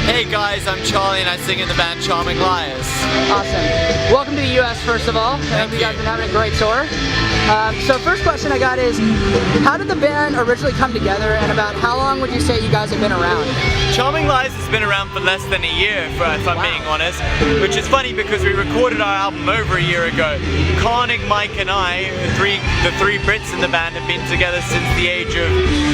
Hey guys, I'm Charlie and I sing in the band Charming Liars. Awesome. Welcome to the US first of all. I hope you guys have been having a great tour. So first question I got is, how did the band originally come together and about how long would you say you guys have been around? Charming Lies has been around for less than a year, if I'm being honest, which is funny because we recorded our album over a year ago. Karnik, Mike and I, the three Brits in the band, have been together since the age of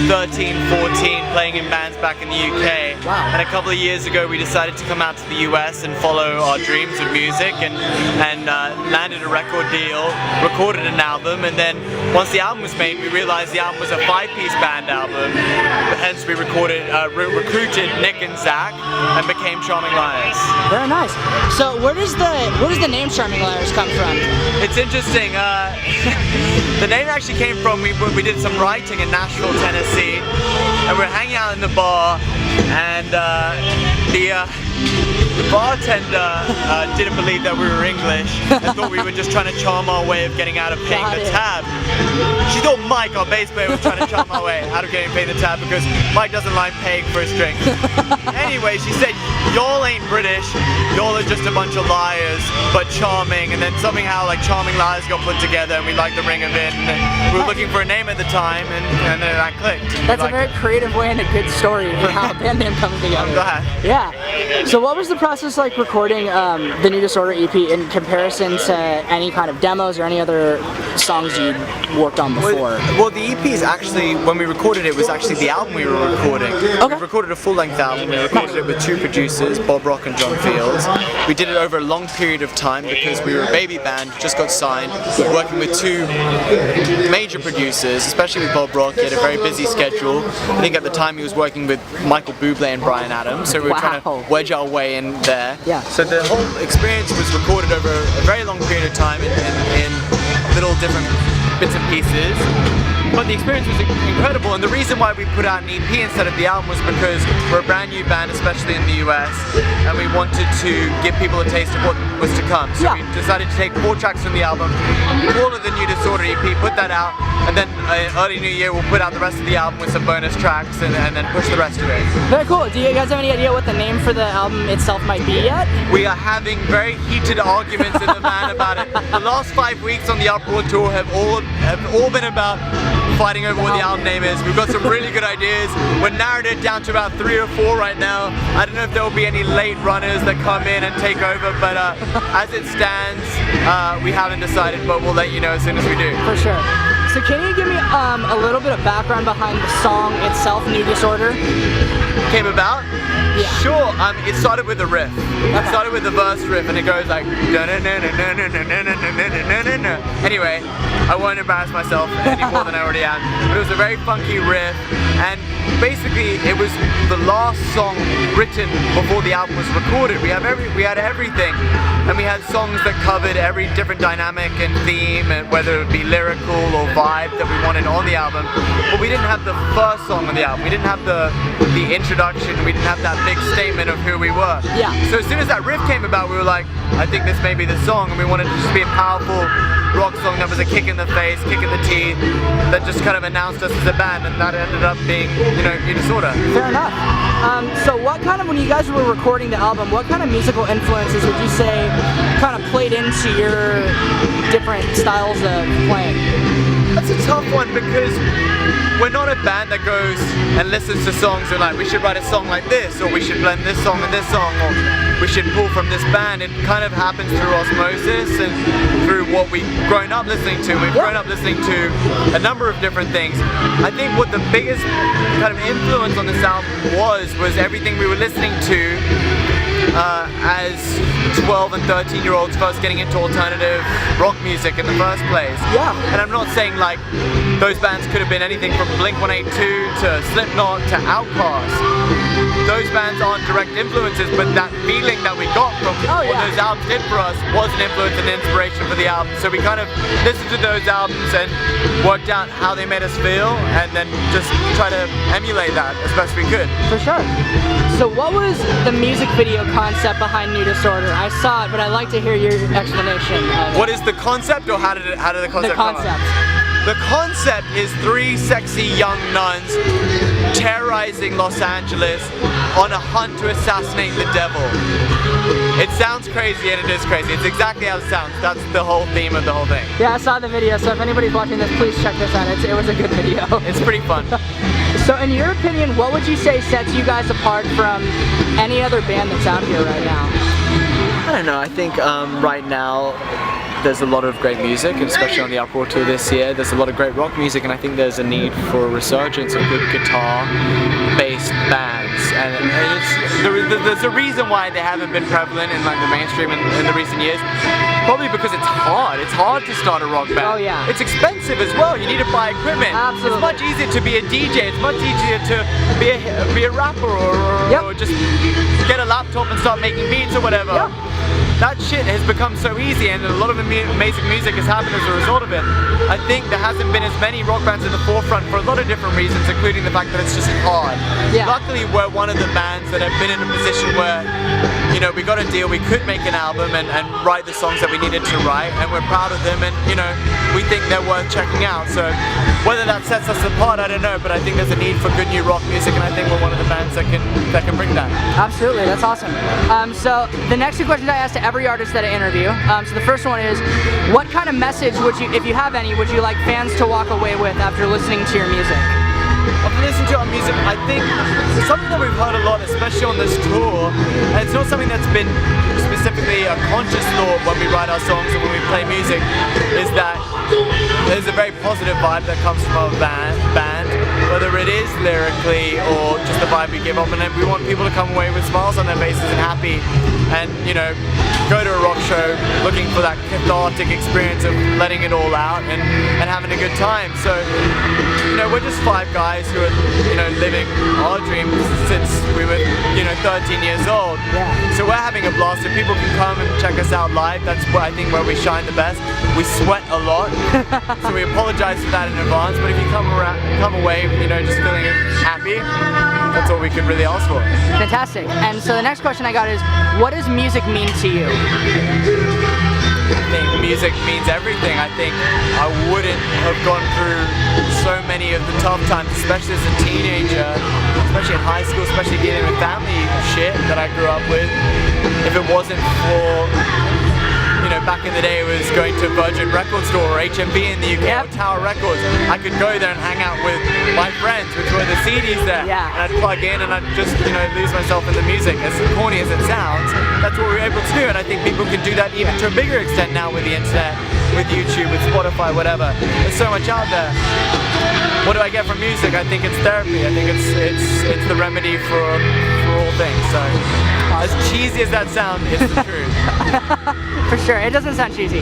13, 14, playing in bands back in the UK. Wow. And a couple of years ago we decided to come out to the US and follow our dreams of music and landed a record deal, recorded an album, and then once the album was made we realized the album was a 5-piece band album, hence we recruited Nick and Zach and became Charming Liars. Very nice. So where does the name Charming Liars come from? It's interesting. The name actually came from, we did some writing in Nashville, Tennessee, and we were hanging out in the bar, and the bartender didn't believe that we were English and thought we were just trying to charm our way of getting out of paying the tab. She thought Mike, our bass player, was trying to charm our way out of getting paid the tab because Mike doesn't like paying for his drink. Anyway, she said, y'all ain't British, y'all are just a bunch of liars, but charming, and then somehow like Charming Liars got put together and we liked the ring of it, and we were looking for a name at the time, and then that clicked. That's a very creative way and a good story for how a band name comes together. I'm glad. Yeah. So what was the process like recording the New Disorder EP in comparison to any kind of demos or any other songs you'd worked on before? Well, the EP is actually, when we recorded it, was actually the album we were recording. Okay. We recorded a full-length album. We recorded it with 2 producers, Bob Rock and John Fields. We did it over a long period of time because we were a baby band, just got signed, working with 2 major producers, especially with Bob Rock. He had a very busy schedule. I think at the time he was working with Michael Bublé and Bryan Adams, so we were trying to wedge our way in there. Yeah. So the whole experience was recorded over a very long period of time in little different bits and pieces. But the experience was incredible, and the reason why we put out an EP instead of the album was because we're a brand new band, especially in the US, and we wanted to give people a taste of what was to come. So we decided to take 4 tracks from the album, all of the New Disorder EP, put that out, and then early New Year we'll put out the rest of the album with some bonus tracks and then push the rest of it. Very cool. Do you guys have any idea what the name for the album itself might be yet? We are having very heated arguments in the band about it. The last 5 weeks on the Uproar tour have all been about fighting over what the album name is. We've got some really good ideas. We're narrowed it down to about 3 or 4 right now. I don't know if there will be any late runners that come in and take over, but as it stands, we haven't decided, but we'll let you know as soon as we do. For sure. So can you give me a little bit of background behind the song itself, New Disorder? Came about? Yeah. Sure. It started with a riff. It started with the verse riff, and it goes like. Anyway, I won't embarrass myself any more than I already am. But it was a very funky riff, and basically it was the last song written before the album was recorded. We had everything, and we had songs that covered every different dynamic and theme, and whether it be lyrical or vibe that we wanted on the album. But we didn't have the first song on the album. We didn't have the introduction. We didn't have that big statement of who we were. Yeah. So as soon as that riff came about, we were like, I think this may be the song, and we wanted to just be a powerful rock song that was a kick in the face, kick in the teeth, that just kind of announced us as a band, and that ended up being, New Disorder. Fair enough. So what kind of, when you guys were recording the album, what kind of musical influences would you say kind of played into your different styles of playing? That's a tough one because we're not a band that goes and listens to songs and like, we should write a song like this, or we should blend this song and this song, or we should pull from this band. It kind of happens through osmosis and through what we've grown up listening to. We've grown up listening to a number of different things. I think what the biggest kind of influence on this album was everything we were listening to as 12 and 13-year-olds first getting into alternative rock music in the first place. Yeah. And I'm not saying like those bands could have been anything from Blink-182 to Slipknot to Outkast. Those bands aren't direct influences, but that feeling that we got from what those albums did for us was an influence and inspiration for the album. So we kind of listened to those albums and worked out how they made us feel, and then just try to emulate that as best we could. For sure. So what was the music video concept behind New Disorder? I saw it, but I'd like to hear your explanation of it. What is the concept, or how did the concept come up? the concept is 3 sexy young nuns terrorizing Los Angeles on a hunt to assassinate the devil. It sounds crazy, and it is crazy. It's exactly how it sounds. That's the whole theme of the whole thing. Yeah, I saw the video, so if anybody's watching this, please check this out. It was a good video. It's pretty fun. So in your opinion, what would you say sets you guys apart from any other band that's out here right now? I don't know, I think right now there's a lot of great music, and especially on the Uproar tour this year, there's a lot of great rock music, and I think there's a need for a resurgence of good guitar-based bands. And there's a reason why they haven't been prevalent in like the mainstream in the recent years. Probably because it's hard. It's hard to start a rock band. Oh yeah. It's expensive as well. You need to buy equipment. Absolutely. It's much easier to be a DJ. It's much easier to be a rapper or just get a laptop and start making beats or whatever. Yep. That shit has become so easy, and a lot of amazing music has happened as a result of it. I think there hasn't been as many rock bands in the forefront for a lot of different reasons, including the fact that it's just hard. Yeah. Luckily, we're one of the bands that have been in a position where, you know, we got a deal, we could make an album and write the songs that we needed to write, and we're proud of them, and you know, we think they're worth checking out. So whether that sets us apart, I don't know, but I think there's a need for good new rock music, and I think we're one of the bands that can bring that. Absolutely, that's awesome. So the next two questions I asked to every artist that I interview. So the first one is, what kind of message would you, if you have any, would you like fans to walk away with after listening to your music? After listening to our music, I think something that we've heard a lot, especially on this tour, and it's not something that's been specifically a conscious thought when we write our songs or when we play music, is that there's a very positive vibe that comes from our band, whether it is lyrically or just the vibe we give off, and then we want people to come away with smiles on their faces and happy, and you know, go to a rock show looking for that cathartic experience of letting it all out and having a good time. So, you know, we're just 5 guys who are, you know, living our dreams since we were, you know, 13 years old. Yeah. So we're having a blast. If people can come and check us out live, that's what I think where we shine the best. We sweat a lot, so we apologize for that in advance. But if you come away, you know, just feeling happy, that's all we could really ask for. Fantastic. And so the next question I got is, what does music mean to you? I think music means everything. I think I wouldn't have gone through so many of the tough times, especially as a teenager, especially in high school, especially dealing with family shit that I grew up with, if it wasn't for, you know, back in the day it was going to Virgin Record Store or HMV in the UK, or Tower Records. I could go there and hang out with my friends, which were the CDs there, Yeah. and I'd plug in and I'd just, you know, lose myself in the music. As corny as it sounds, that's what we were able to do, and I think people can do that even to a bigger extent now with the internet, with YouTube, with Spotify, whatever. There's so much out there. What do I get from music? I think it's therapy. I think it's the remedy for all things. So, as cheesy as that sounds, it's the truth. For sure, it doesn't sound cheesy.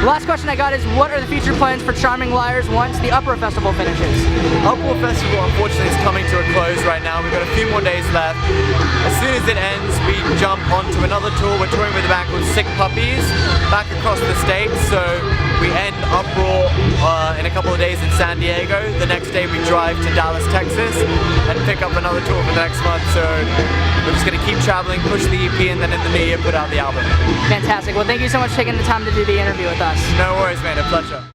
Last question I got is, what are the future plans for Charming Liars once the Uproar Festival finishes? Uproar Festival, unfortunately, is coming to a close right now. We've got a few more days left. As soon as it ends, we jump onto another tour. We're touring with a band called Sick Puppies back across the states. So we end Uproar in a couple of days in San Diego. The next day we drive to Dallas, Texas, and pick up another tour for the next month. So we're just going to keep traveling, push the EP, and then in the new year put out the album. Fantastic. Well, thank you so much for taking the time to do the interview with us. No worries, man. A pleasure.